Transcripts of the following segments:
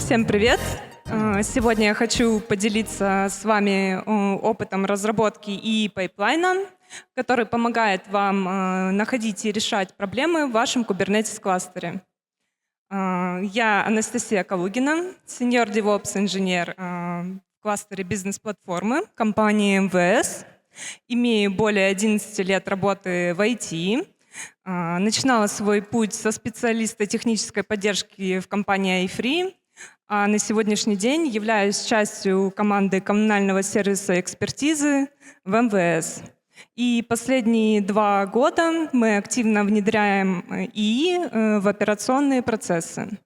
Всем привет! Сегодня я хочу поделиться с вами опытом разработки и пайплайна, который помогает вам находить и решать проблемы в вашем Kubernetes-кластере. Я Анастасия Калугина, senior DevOps инженер в кластере бизнес-платформы компании МВС. Имею более 11 лет работы в IT. Начинала свой путь со специалиста технической поддержки в компании iFree, а на сегодняшний день являюсь частью команды коммунального сервиса экспертизы в МВС. И последние 2 года мы активно внедряем ИИ в операционные процессы.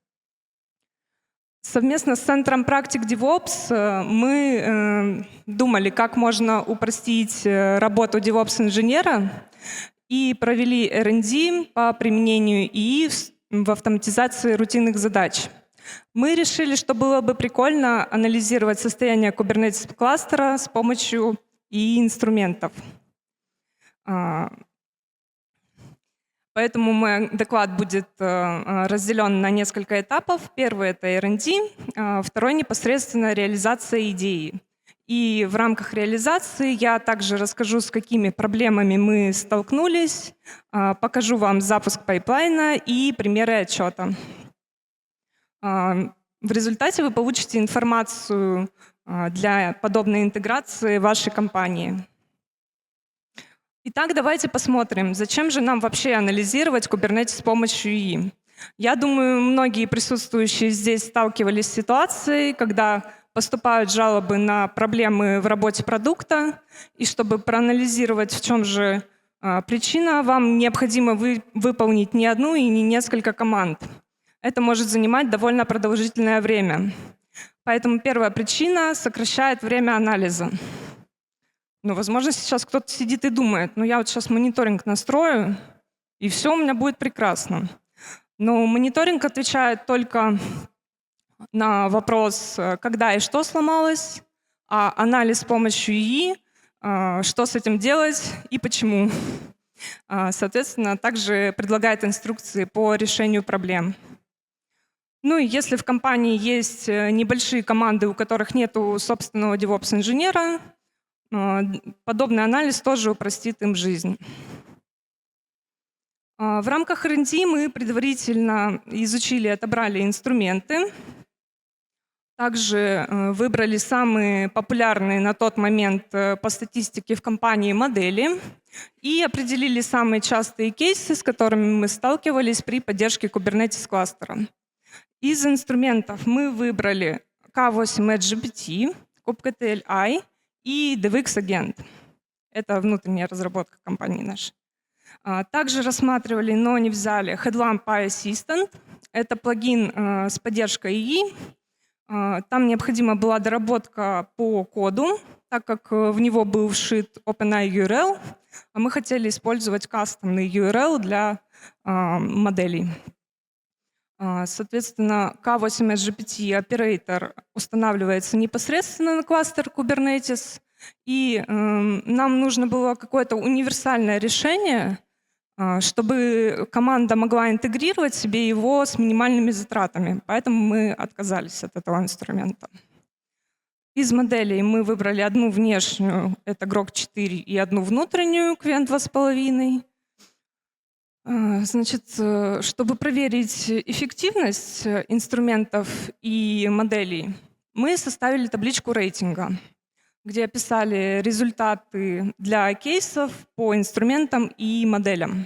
Совместно с Центром практик DevOps мы думали, как можно упростить работу DevOps-инженера, и провели R&D по применению ИИ в автоматизации рутинных задач. Мы решили, что было бы прикольно анализировать состояние Kubernetes-кластера с помощью ИИ-инструментов. Поэтому мой доклад будет разделен на несколько этапов. Первый — это R&D, второй — непосредственно реализация идеи. И в рамках реализации я также расскажу, с какими проблемами мы столкнулись, покажу вам запуск пайплайна и примеры отчета. В результате вы получите информацию для подобной интеграции в вашей компании. Итак, давайте посмотрим, зачем же нам вообще анализировать Kubernetes с помощью ИИ. Я думаю, многие присутствующие здесь сталкивались с ситуацией, когда поступают жалобы на проблемы в работе продукта, и чтобы проанализировать, в чем же причина, вам необходимо выполнить не одну и не несколько команд. Это может занимать довольно продолжительное время. Поэтому первая причина сокращает время анализа. Возможно, сейчас кто-то сидит и думает, я вот сейчас мониторинг настрою, и все у меня будет прекрасно. Но мониторинг отвечает только на вопрос, когда и что сломалось, а анализ с помощью ИИ, что с этим делать и почему. Соответственно, также предлагает инструкции по решению проблем. И если в компании есть небольшие команды, у которых нет собственного DevOps-инженера, подобный анализ тоже упростит им жизнь. В рамках R&D мы предварительно изучили и отобрали инструменты. Также выбрали самые популярные на тот момент по статистике в компании модели и определили самые частые кейсы, с которыми мы сталкивались при поддержке Kubernetes-кластера. Из инструментов мы выбрали K8 Edge GPT, kubectl-i и DevX Agent. Это внутренняя разработка компании нашей. Также рассматривали, но не взяли Headlamp Assistant. Это плагин с поддержкой ИИ. Там необходима была доработка по коду, так как в него был вшит OpenAI URL, а мы хотели использовать кастомный URL для моделей. Соответственно, K8 GPT оператор устанавливается непосредственно на кластер Kubernetes, и нам нужно было какое-то универсальное решение, чтобы команда могла интегрировать себе его с минимальными затратами. Поэтому мы отказались от этого инструмента. Из моделей мы выбрали одну внешнюю, это Grok 4, и одну внутреннюю, Qwen 2,5. Значит, чтобы проверить эффективность инструментов и моделей, мы составили табличку рейтинга, где описали результаты для кейсов по инструментам и моделям.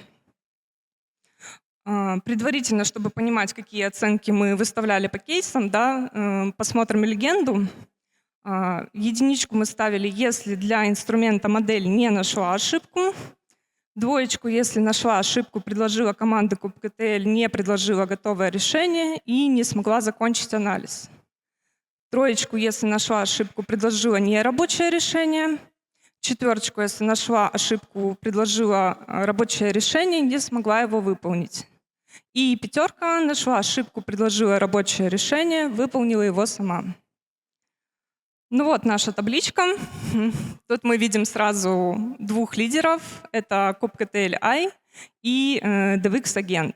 Предварительно, чтобы понимать, какие оценки мы выставляли по кейсам, посмотрим легенду. Единичку мы ставили, если для инструмента модель не нашла ошибку. Двоечку, если нашла ошибку, предложила команда kubectl, не предложила готовое решение и не смогла закончить анализ. Троечку, если нашла ошибку, предложила нерабочее решение. Четверочку, если нашла ошибку, предложила рабочее решение, не смогла его выполнить. И пятерка, нашла ошибку, предложила рабочее решение, выполнила его сама. Вот наша табличка. Тут мы видим сразу 2 лидеров. Это kubectl-i и DevX Agent.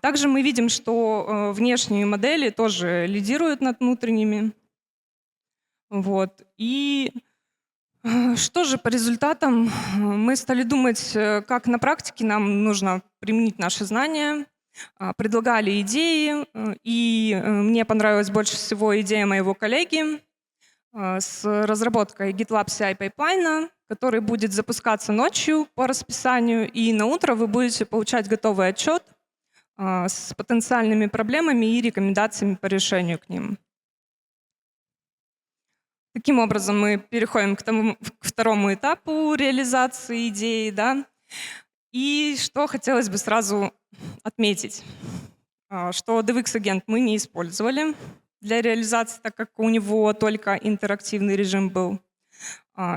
Также мы видим, что внешние модели тоже лидируют над внутренними. Вот. И что же по результатам? Мы стали думать, как на практике нам нужно применить наши знания, предлагали идеи, и мне понравилась больше всего идея моего коллеги с разработкой GitLab CI пайплайна, который будет запускаться ночью по расписанию, и на утро вы будете получать готовый отчет с потенциальными проблемами и рекомендациями по решению к ним. Таким образом, мы переходим к второму этапу реализации идеи. Да? И что хотелось бы сразу отметить, что DevX-агент мы не использовали для реализации, так как у него только интерактивный режим был.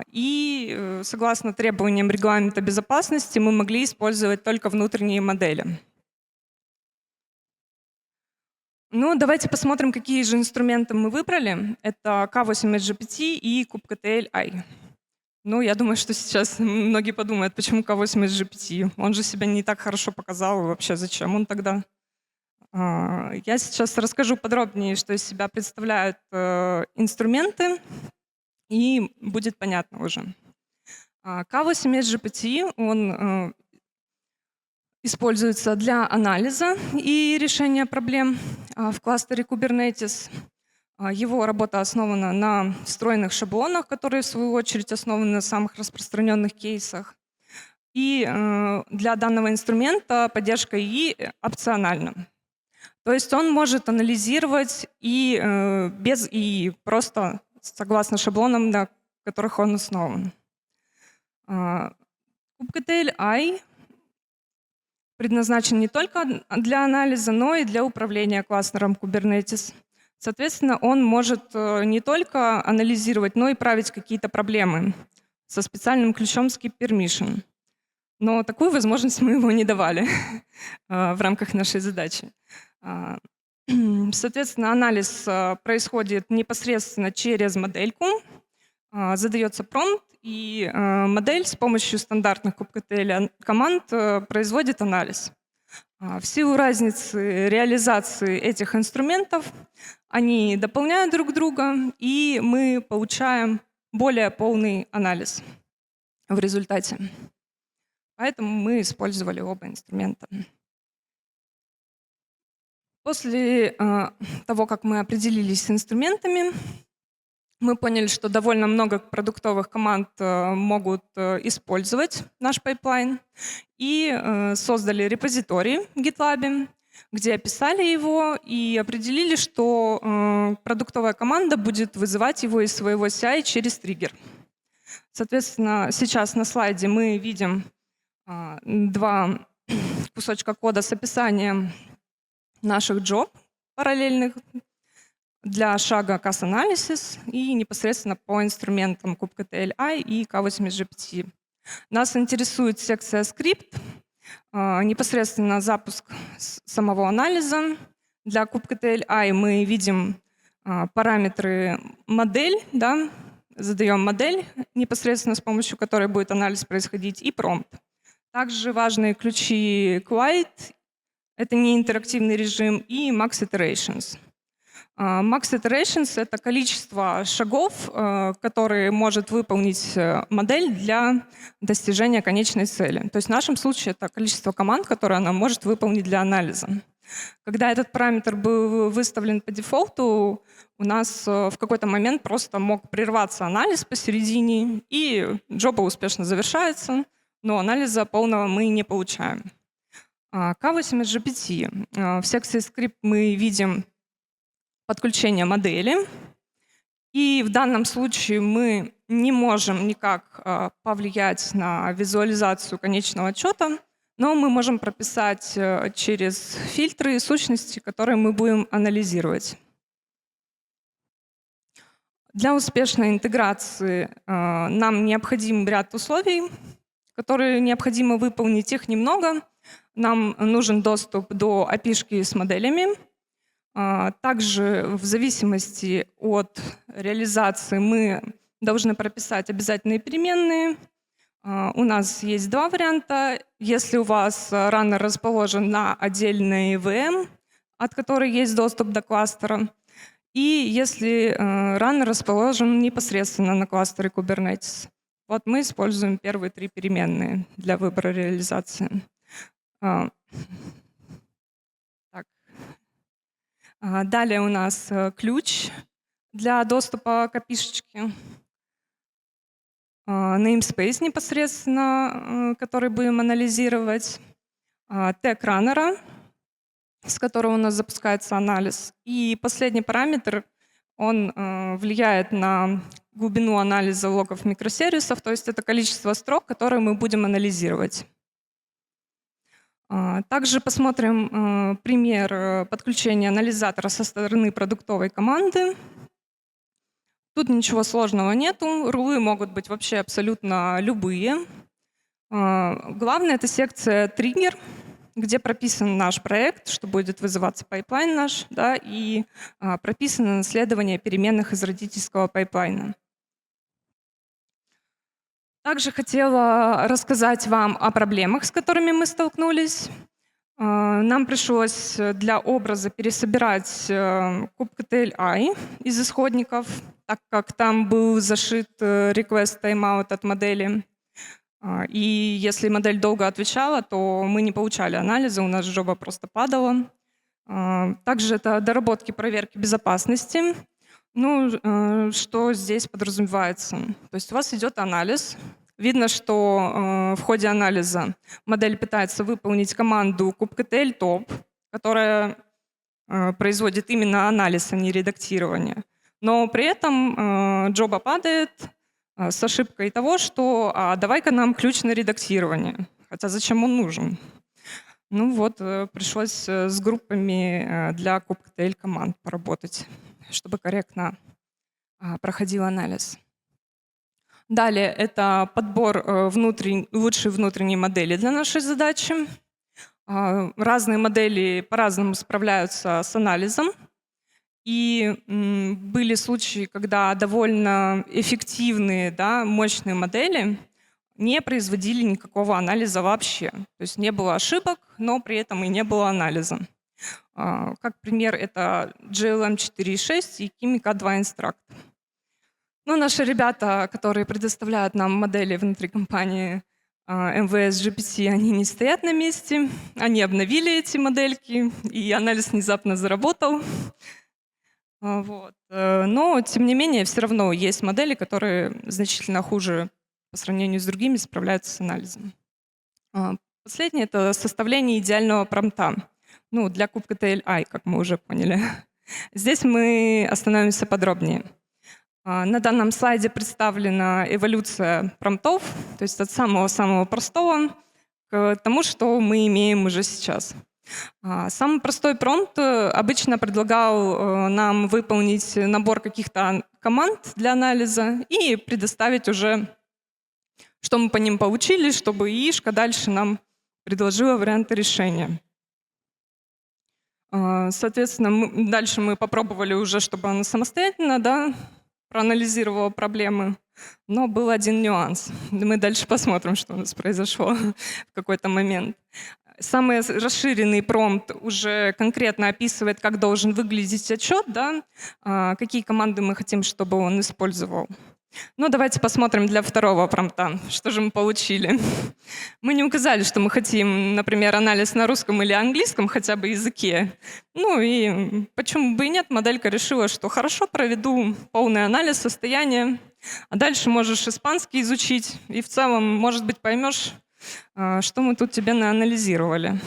И согласно требованиям регламента безопасности мы могли использовать только внутренние модели. Ну, давайте посмотрим, какие же инструменты мы выбрали. Это K8 и kubectl-i. Ну, я думаю, что сейчас многие подумают, почему K8 Он же себя не так хорошо показал, и вообще зачем он тогда? Я сейчас расскажу подробнее, что из себя представляют инструменты, и будет понятно уже. K8 он используется для анализа и решения проблем в кластере Kubernetes. Его работа основана на встроенных шаблонах, которые, в свою очередь, основаны на самых распространенных кейсах. И для данного инструмента поддержка ИИ опциональна. То есть он может анализировать и без ИИ, просто согласно шаблонам, на которых он основан. kubectl-i предназначен не только для анализа, но и для управления кластером Kubernetes. Соответственно, он может не только анализировать, но и править какие-то проблемы со специальным ключом skip permission. Но такую возможность мы ему не давали в рамках нашей задачи. Соответственно, анализ происходит непосредственно через модельку, задается промпт, и модель с помощью стандартных kubectl команд производит анализ. В силу разницы реализации этих инструментов они дополняют друг друга, и мы получаем более полный анализ в результате. Поэтому мы использовали оба инструмента. После того, как мы определились с инструментами, мы поняли, что довольно много продуктовых команд могут использовать наш пайплайн, и создали репозиторий в GitLab, где описали его и определили, что продуктовая команда будет вызывать его из своего CI через триггер. Соответственно, сейчас на слайде мы видим два кусочка кода с описанием наших job параллельных для шага Cas Analysis и непосредственно по инструментам kubectl-i и K8 Нас интересует секция скрипт, непосредственно запуск самого анализа. Для kubectl-i мы видим параметры модель, да, задаем модель, непосредственно с помощью которой будет анализ происходить, и промпт. Также важные ключи Quiet, это не интерактивный режим, и Max Iterations. Max Iterations — это количество шагов, которые может выполнить модель для достижения конечной цели. То есть в нашем случае это количество команд, которые она может выполнить для анализа. Когда этот параметр был выставлен по дефолту, у нас в какой-то момент просто мог прерваться анализ посередине, и джоба успешно завершается, но анализа полного мы не получаем. K8 в секции скрипт мы видим подключение модели. И в данном случае мы не можем никак повлиять на визуализацию конечного отчета, но мы можем прописать через фильтры и сущности, которые мы будем анализировать. Для успешной интеграции нам необходим ряд условий, которые необходимо выполнить. Их немного. Нам нужен доступ до API-шки с моделями. Также в зависимости от реализации мы должны прописать обязательные переменные. У нас есть два варианта. Если у вас раннер расположен на отдельной VM, от которой есть доступ до кластера, и если раннер расположен непосредственно на кластере Kubernetes. Вот мы используем первые три переменные для выбора реализации. А, так. Далее у нас ключ для доступа к API-шечке. Namespace непосредственно, который будем анализировать. Тег раннера, с которого у нас запускается анализ. И последний параметр, он влияет на глубину анализа логов микросервисов, то есть это количество строк, которые мы будем анализировать. Также посмотрим пример подключения анализатора со стороны продуктовой команды. Тут ничего сложного нету, рулы могут быть вообще абсолютно любые. Главное — это секция «Триггер», где прописан наш проект, что будет вызываться пайплайн наш, да, и прописано наследование переменных из родительского пайплайна. Также хотела рассказать вам о проблемах, с которыми мы столкнулись. Нам пришлось для образа пересобирать kubectl-i из исходников, так как там был зашит request timeout от модели. И если модель долго отвечала, то мы не получали анализа, у нас жоба просто падала. Также это доработки проверки безопасности. Ну, что здесь подразумевается? То есть у вас идет анализ. Видно, что в ходе анализа модель пытается выполнить команду kubectl top, которая производит именно анализ, а не редактирование. Но при этом джоба падает с ошибкой того, что давай-ка нам ключ на редактирование. Хотя зачем он нужен? Ну вот, пришлось с группами для kubectl команд поработать, чтобы корректно проходил анализ. Далее это подбор лучшей внутренней модели для нашей задачи. Разные модели по-разному справляются с анализом. И были случаи, когда довольно эффективные, да, мощные модели не производили никакого анализа вообще. То есть не было ошибок, но при этом и не было анализа. Как пример, это GLM 4.6 и Chimica 2 Instruct. Ну, наши ребята, которые предоставляют нам модели внутри компании МВС GPT, они не стоят на месте. Они обновили эти модельки, и анализ внезапно заработал. Вот. Но, тем не менее, все равно есть модели, которые значительно хуже по сравнению с другими справляются с анализом. Последнее — это составление идеального промпта. Ну, для kubectl-i, как мы уже поняли. Здесь мы остановимся подробнее. На данном слайде представлена эволюция промптов, то есть от самого-самого простого к тому, что мы имеем уже сейчас. Самый простой промпт обычно предлагал нам выполнить набор каких-то команд для анализа и предоставить уже, что мы по ним получили, чтобы ИИшка дальше нам предложила варианты решения. Соответственно, дальше мы попробовали уже, чтобы она самостоятельно, да, проанализировала проблемы, но был один нюанс. Мы дальше посмотрим, что у нас произошло в какой-то момент. Самый расширенный промпт уже конкретно описывает, как должен выглядеть отчет, да, какие команды мы хотим, чтобы он использовал. Ну, давайте посмотрим для второго промпта, что же мы получили. Мы не указали, что мы хотим, например, анализ на русском или английском хотя бы языке. Ну и почему бы и нет, моделька решила, что хорошо, проведу полный анализ состояния, а дальше можешь испанский изучить, и в целом, может быть, поймешь, что мы тут тебе наанализировали.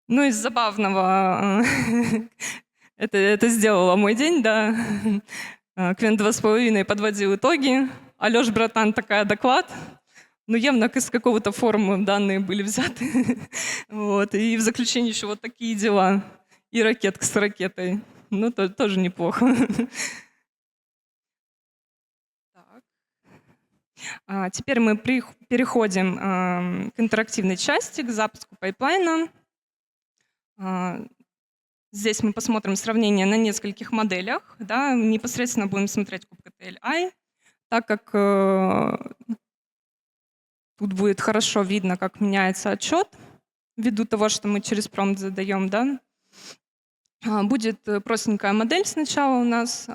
Ну, из забавного, это сделало мой день, да. Квен 2,5 подводил итоги. Алёш, братан, такая доклад. Ну, явно из какого-то форума данные были взяты. Вот. И в заключение еще вот такие дела. И ракетка с ракетой. Ну, тоже неплохо. Теперь мы переходим к интерактивной части, к запуску пайплайна. Здесь мы посмотрим сравнение на нескольких моделях. Да, непосредственно будем смотреть kubectl-i, так как Тут будет хорошо видно, как меняется отчет, ввиду того, что мы через промпт задаем, да. Будет простенькая модель сначала у нас,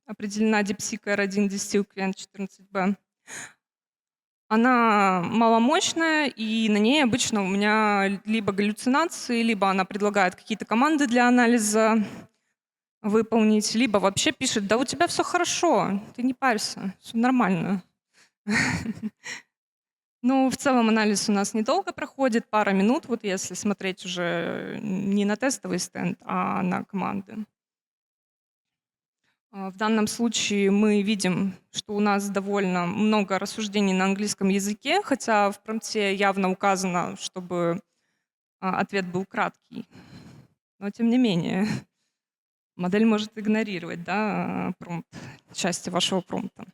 определена DeepSeek R1 Distilled 14B. Она маломощная, и на ней обычно у меня либо галлюцинации, либо она предлагает какие-то команды для анализа выполнить, либо вообще пишет: да у тебя все хорошо, ты не парься, все нормально. Ну, в целом анализ у нас недолго проходит, пара минут, вот если смотреть уже не на тестовый стенд, а на команды. В данном случае мы видим, что у нас довольно много рассуждений на английском языке, хотя в промпте явно указано, чтобы ответ был краткий. Но тем не менее, модель может игнорировать, да, промпт, части вашего промпта.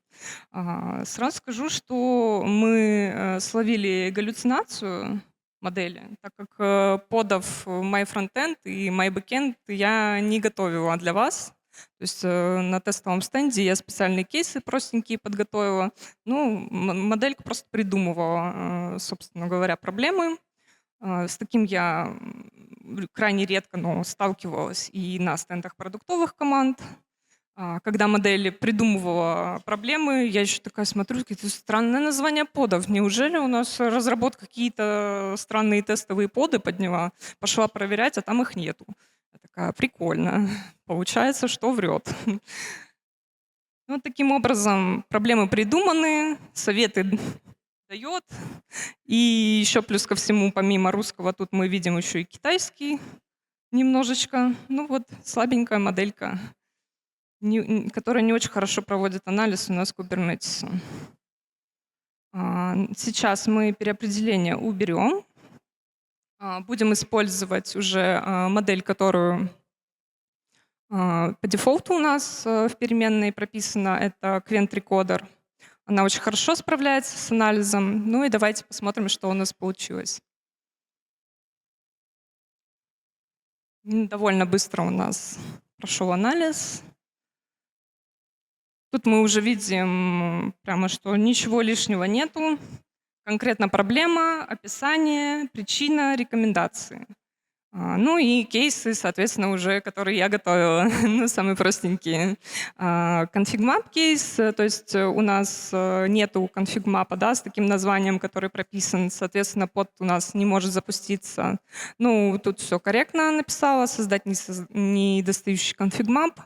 Сразу скажу, что мы словили галлюцинацию модели, так как подов MyFrontend и MyBackend я не готовила для вас. То есть на тестовом стенде я специальные кейсы простенькие подготовила. Ну, моделька просто придумывала, собственно говоря, проблемы. С таким я крайне редко, но сталкивалась и на стендах продуктовых команд. Когда модель придумывала проблемы, я еще такая смотрю, какие-то странные названия подов. Неужели у нас разработка какие-то странные тестовые поды подняла? Пошла проверять, а там их нету. Я такая: прикольно. Получается, что врет. Вот таким образом проблемы придуманы, советы дает. И еще плюс ко всему, помимо русского, тут мы видим еще и китайский немножечко. Ну вот, слабенькая моделька, которая не очень хорошо проводит анализ у нас Kubernetes. Сейчас мы переопределение уберем. Будем использовать уже модель, которую по дефолту у нас в переменной прописана. Это Quent Recorder. Она очень хорошо справляется с анализом. Ну и давайте посмотрим, что у нас получилось. Довольно быстро у нас прошел анализ. Тут мы уже видим прямо, что ничего лишнего нету. Конкретно проблема, описание, причина, рекомендации. Ну и кейсы, соответственно, уже, которые я готовила, ну, самые простенькие. Config-map кейс, то есть у нас нету config-map, да, с таким названием, который прописан, соответственно, под у нас не может запуститься. Ну, тут все корректно написала, создать недостающий config-map.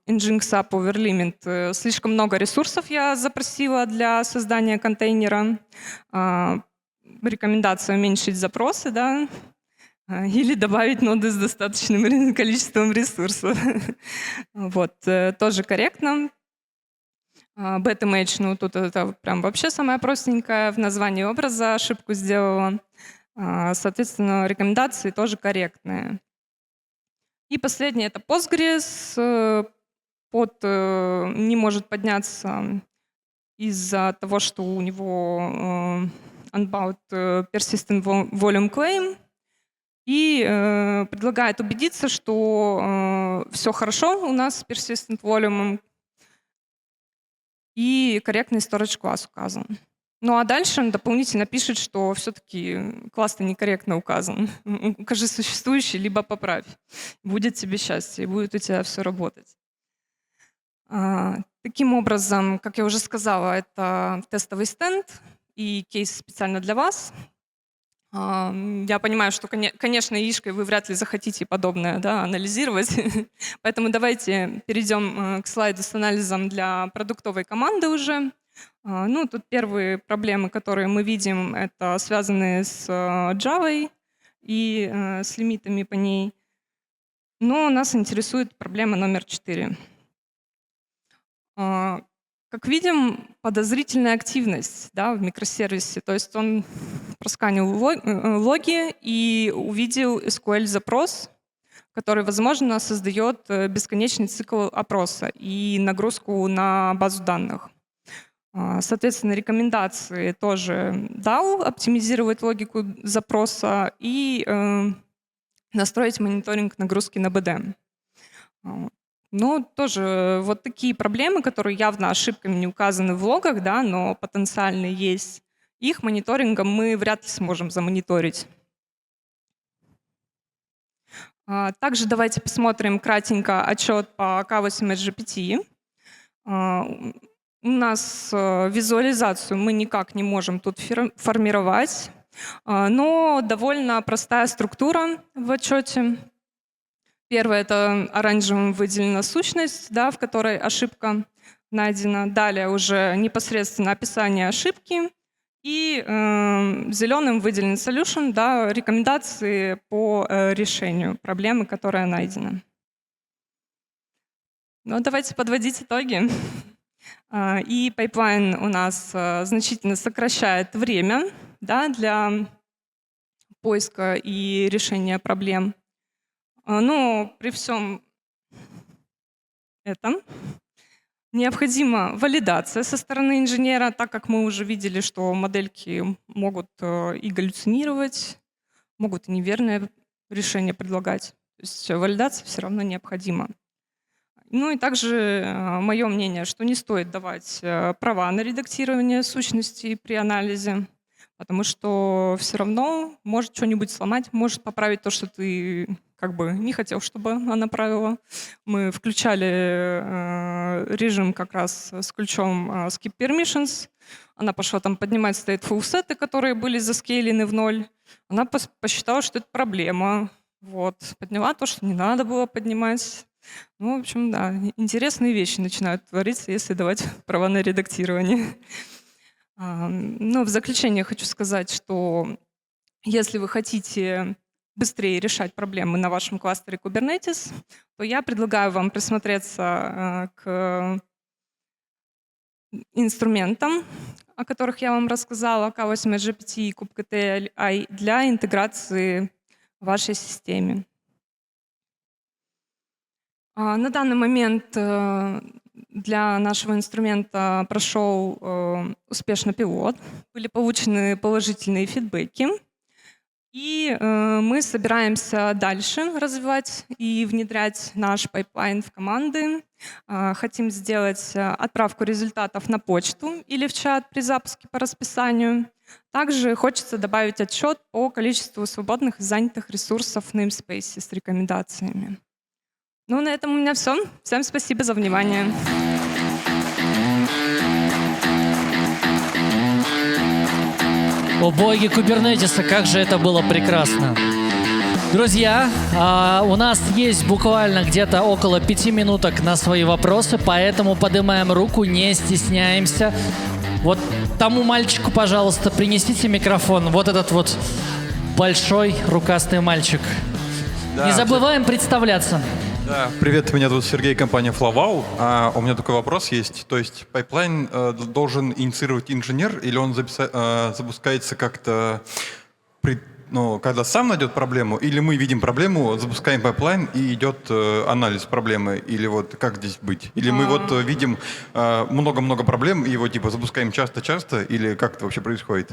Nginx App Overlimit. Слишком много ресурсов я запросила для создания контейнера. Рекомендация уменьшить запросы, да, или добавить ноды с достаточным количеством ресурсов. Вот, тоже корректно. BetImage, ну тут это прям вообще самое простенькое. В названии образа ошибку сделала. Соответственно, рекомендации тоже корректные. И последнее — это Postgres. Под не может подняться из-за того, что у него unbound persistent volume claim. И предлагает убедиться, что все хорошо у нас с persistent volume и корректный storage класс указан. Ну а дальше он дополнительно пишет, что все-таки класс-то некорректно указан. Укажи существующий, либо поправь. Будет тебе счастье, и будет у тебя все работать. Таким образом, как я уже сказала, это тестовый стенд и кейс специально для вас. Я понимаю, что, конечно, яишкой вы вряд ли захотите подобное, да, анализировать. Поэтому давайте перейдем к слайду с анализом для продуктовой команды уже. Ну, тут первые проблемы, которые мы видим, это связанные с Java и с лимитами по ней. Но нас интересует проблема номер 4. Как видим, подозрительная активность, да, в микросервисе. То есть он просканил логи и увидел SQL-запрос, который, возможно, создает бесконечный цикл опроса и нагрузку на базу данных. Соответственно, рекомендации тоже дал оптимизировать логику запроса и настроить мониторинг нагрузки на БД. Ну, тоже вот такие проблемы, которые явно ошибками не указаны в логах, да, но потенциально есть. Их мониторингом мы вряд ли сможем замониторить. Также давайте посмотрим кратенько отчет по K8 GPT. У нас визуализацию мы никак не можем тут формировать, но довольно простая структура в отчете. Первое — это оранжевым выделена сущность, да, в которой ошибка найдена. Далее уже непосредственно описание ошибки. И зеленым выделен solution, да, рекомендации по решению проблемы, которая найдена. Ну, давайте подводить итоги. И пайплайн у нас значительно сокращает время, да, для поиска и решения проблем. Но при всем этом необходима валидация со стороны инженера, так как мы уже видели, что модельки могут и галлюцинировать, могут и неверное решение предлагать. То есть валидация все равно необходима. Ну и также мое мнение, что не стоит давать права на редактирование сущностей при анализе, потому что все равно может что-нибудь сломать, может поправить то, что ты как бы не хотел, чтобы она правила. Мы включали режим как раз с ключом skip permissions. Она пошла там поднимать stateful сеты, которые были заскейлены в ноль. Она посчитала, что это проблема. Вот. Подняла то, что не надо было поднимать. Ну, в общем, да, интересные вещи начинают твориться, если давать права на редактирование. Ну, в заключение хочу сказать, что если вы хотите быстрее решать проблемы на вашем кластере Kubernetes, то я предлагаю вам присмотреться к инструментам, о которых я вам рассказала, K8 GPT и kubectl для интеграции в вашей системе. На данный момент для нашего инструмента прошел успешно пилот, были получены положительные фидбэки, и мы собираемся дальше развивать и внедрять наш пайплайн в команды. Хотим сделать отправку результатов на почту или в чат при запуске по расписанию. Также хочется добавить отчет по количеству свободных и занятых ресурсов в namespace с рекомендациями. Ну, на этом у меня все. Всем спасибо за внимание. О боги Кубернетиса, как же это было прекрасно. Друзья, у нас есть буквально где-то около 5 минуток на свои вопросы, поэтому поднимаем руку, не стесняемся. Вот тому мальчику, пожалуйста, принесите микрофон. Вот этот вот большой рукастый мальчик. Да, не забываем представляться. Да, привет, меня зовут Сергей, компания FlowWow. У меня такой вопрос есть. То есть пайплайн должен инициировать инженер или он запускается как-то, когда сам найдет проблему, или мы видим проблему, запускаем пайплайн и идет анализ проблемы, или вот как здесь быть? Или мы вот видим много-много проблем и его типа запускаем часто-часто, или как это вообще происходит?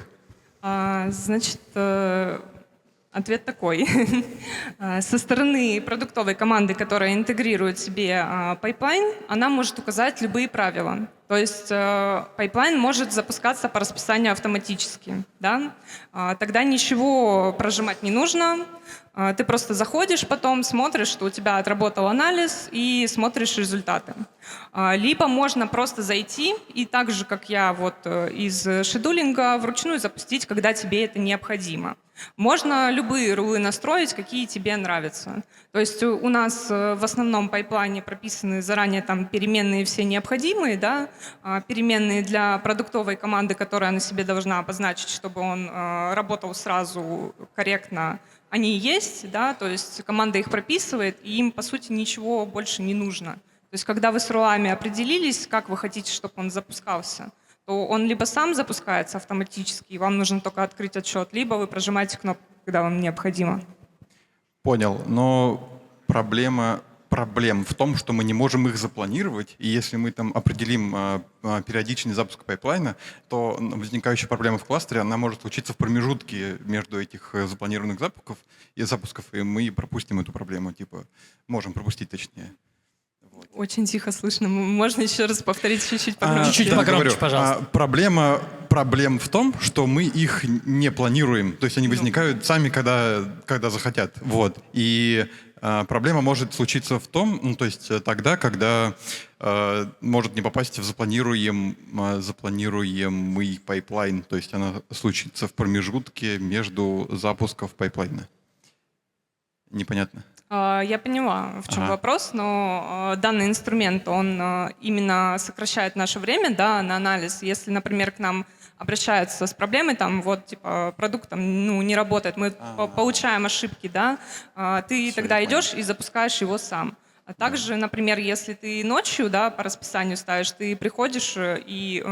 Значит, ответ такой. Со стороны продуктовой команды, которая интегрирует в себе пайплайн, она может указать любые правила. То есть пайплайн может запускаться по расписанию автоматически. Да? Тогда ничего прожимать не нужно. Ты просто заходишь, потом смотришь, что у тебя отработал анализ, и смотришь результаты. Либо можно просто зайти и так же, как я вот из шедулинга, вручную запустить, когда тебе это необходимо. Можно любые рулы настроить, какие тебе нравятся. То есть у нас в основном пайплайне прописаны заранее там переменные все необходимые, да, переменные для продуктовой команды, которая на себе должна обозначить, чтобы он работал сразу корректно. Они есть, да, то есть команда их прописывает, и им, по сути, ничего больше не нужно. То есть когда вы с рулами определились, как вы хотите, чтобы он запускался, то он либо сам запускается автоматически, и вам нужно только открыть отчет, либо вы прожимаете кнопку, когда вам необходимо. Понял, но проблем в том, что мы не можем их запланировать, и если мы там определим периодичный запуск пайплайна, то возникающая проблема в кластере, она может случиться в промежутке между этих запланированных запусков, и мы пропустим эту проблему, типа можем пропустить точнее. Очень тихо слышно. Можно еще раз повторить чуть-чуть погромче? Чуть-чуть Да, погромче, говорю, пожалуйста. проблем в том, что мы их не планируем. То есть они возникают сами, когда захотят. Вот. И проблема может случиться в том, ну, то есть тогда, когда может не попасть в запланируемый пайплайн. То есть она случится в промежутке между запусков пайплайна. Непонятно? Я поняла, в чем Ага. вопрос, но данный инструмент, он именно сокращает наше время, да, на анализ. Если, например, к нам обращаются с проблемой, там, вот, типа, продукт там, ну, не работает, мы получаем ошибки, да, ты тогда я идешь и запускаешь его сам. А также, например, если ты ночью, да, по расписанию ставишь, ты приходишь и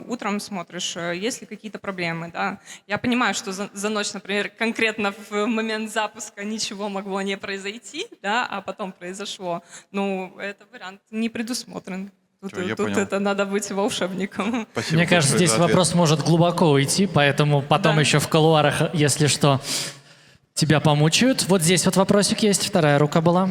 утром смотришь, есть ли какие-то проблемы, да. Я понимаю, что за ночь, например, конкретно в момент запуска ничего могло не произойти, да, а потом произошло. Ну, этот вариант не предусмотрен. Тут, Всё, я тут понял. это надо быть волшебником. Спасибо Мне кажется, большое здесь за ответ. вопрос может глубоко уйти, поэтому потом Да. еще в кулуарах, если что, тебя помучают. Вот здесь вот вопросик есть, вторая рука была.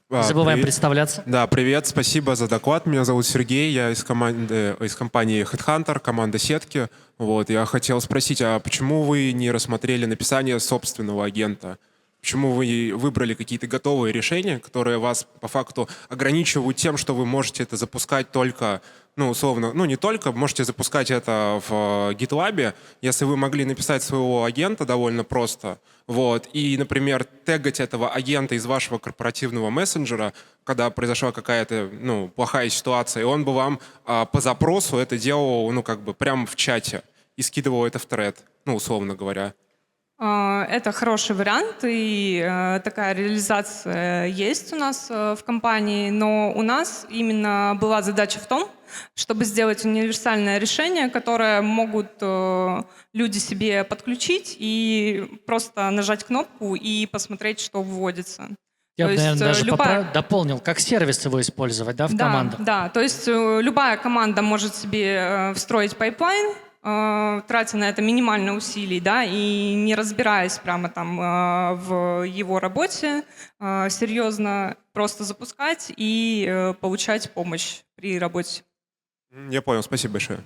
Не забываем Привет. представляться. Да, привет, спасибо за доклад. Меня зовут Сергей, я из компании Headhunter, команда сетки. Вот, я хотел спросить, а почему вы не рассмотрели написание собственного агента? Почему вы выбрали какие-то готовые решения, которые вас по факту ограничивают тем, что вы можете это запускать только, ну, условно, ну, не только, можете запускать это в GitLab, если вы могли написать своего агента довольно просто, вот, и, например, тегать этого агента из вашего корпоративного мессенджера, когда произошла какая-то, ну, плохая ситуация, и он бы вам по запросу это делал, ну, как бы прямо в чате и скидывал это в тред, ну, условно говоря. Это хороший вариант, и такая реализация есть у нас в компании, но у нас именно была задача в том, чтобы сделать универсальное решение, которое могут люди себе подключить и просто нажать кнопку и посмотреть, что вводится. Я То бы, есть, наверное, даже любая- дополнил, как сервис его использовать, да, в Да, командах. да, то есть любая команда может себе встроить пайплайн, тратя на это минимально усилий, да, и не разбираясь прямо там в его работе, серьезно просто запускать и получать помощь при работе. Я понял, спасибо большое.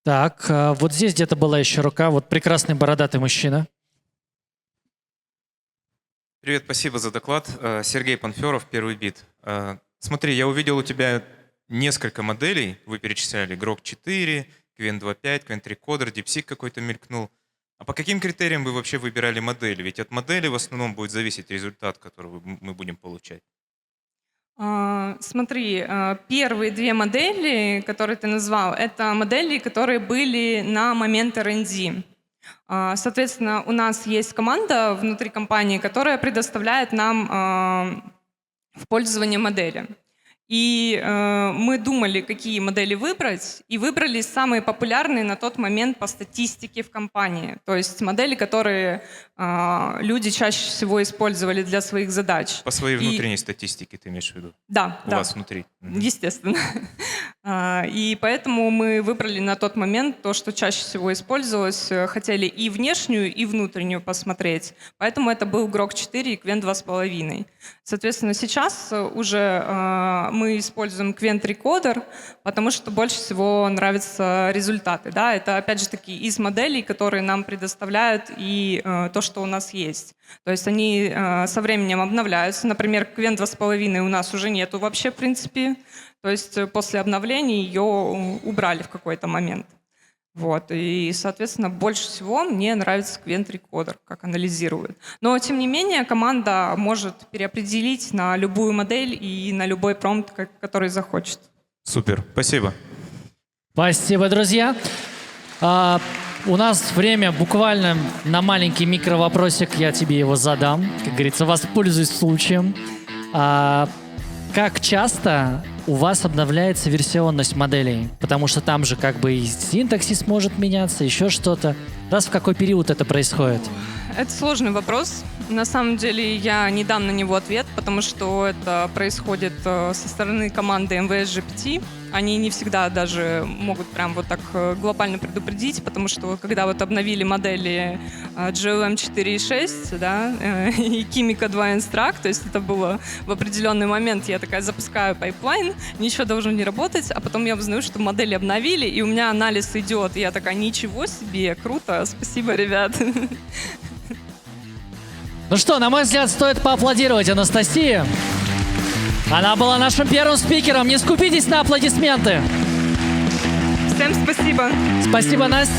Так, вот здесь где-то была еще рука. Вот прекрасный бородатый мужчина. Привет, спасибо за доклад. Сергей Панферов, Первый бит. Смотри, я увидел у тебя несколько моделей, вы перечисляли Grok 4, Qwen 2.5, Qwen Recorder, DeepSeek какой-то мелькнул. А по каким критериям вы вообще выбирали модели? Ведь от модели в основном будет зависеть результат, который мы будем получать. Смотри, первые две модели, которые ты назвал, это модели, которые были на момент R&D. Соответственно, у нас есть команда внутри компании, которая предоставляет нам в пользование модели. И мы думали, какие модели выбрать, и выбрали самые популярные на тот момент по статистике в компании. То есть модели, которые люди чаще всего использовали для своих задач. По своей И- внутренней статистике ты имеешь в виду? Да, У да. вас внутри. Мгм. Естественно. И поэтому мы выбрали на тот момент то, что чаще всего использовалось, хотели и внешнюю, и внутреннюю посмотреть. Поэтому это был Grok 4 и Qwen 2.5. Соответственно, сейчас уже мы используем Qwen Recorder, потому что больше всего нравятся результаты. Да? Это, опять же таки, из моделей, которые нам предоставляют, и то, что у нас есть. То есть они со временем обновляются. Например, Qwen 2.5 у нас уже нету вообще, в принципе. То есть после обновления ее убрали в какой-то момент. Вот. И, соответственно, больше всего мне нравится Qwen Recorder, как анализирует. Но, тем не менее, команда может переопределить на любую модель и на любой промпт, который захочет. Супер, спасибо. Спасибо, друзья. У нас время буквально на маленький микровопросик, я тебе его задам. Как говорится, воспользуюсь случаем. Как часто у вас обновляется версионность моделей? Потому что там же как бы и синтаксис может меняться, еще что-то. Раз в какой период это происходит? Это сложный вопрос. На самом деле я не дам на него ответ, потому что это происходит со стороны команды МВС GPT. они не всегда даже могут прям вот так глобально предупредить, потому что когда вот обновили модели GLM 4.6, да, и Kimiko 2 Instruct, то есть это было в определенный момент, я такая запускаю пайплайн, ничего должно не работать, а потом я узнаю, что модели обновили, и у меня анализ идет, и я такая, ничего себе, круто, спасибо, ребят. Ну что, на мой взгляд, стоит поаплодировать Анастасии. Она была нашим первым спикером. Не скупитесь на аплодисменты. Всем спасибо. Спасибо, Настя.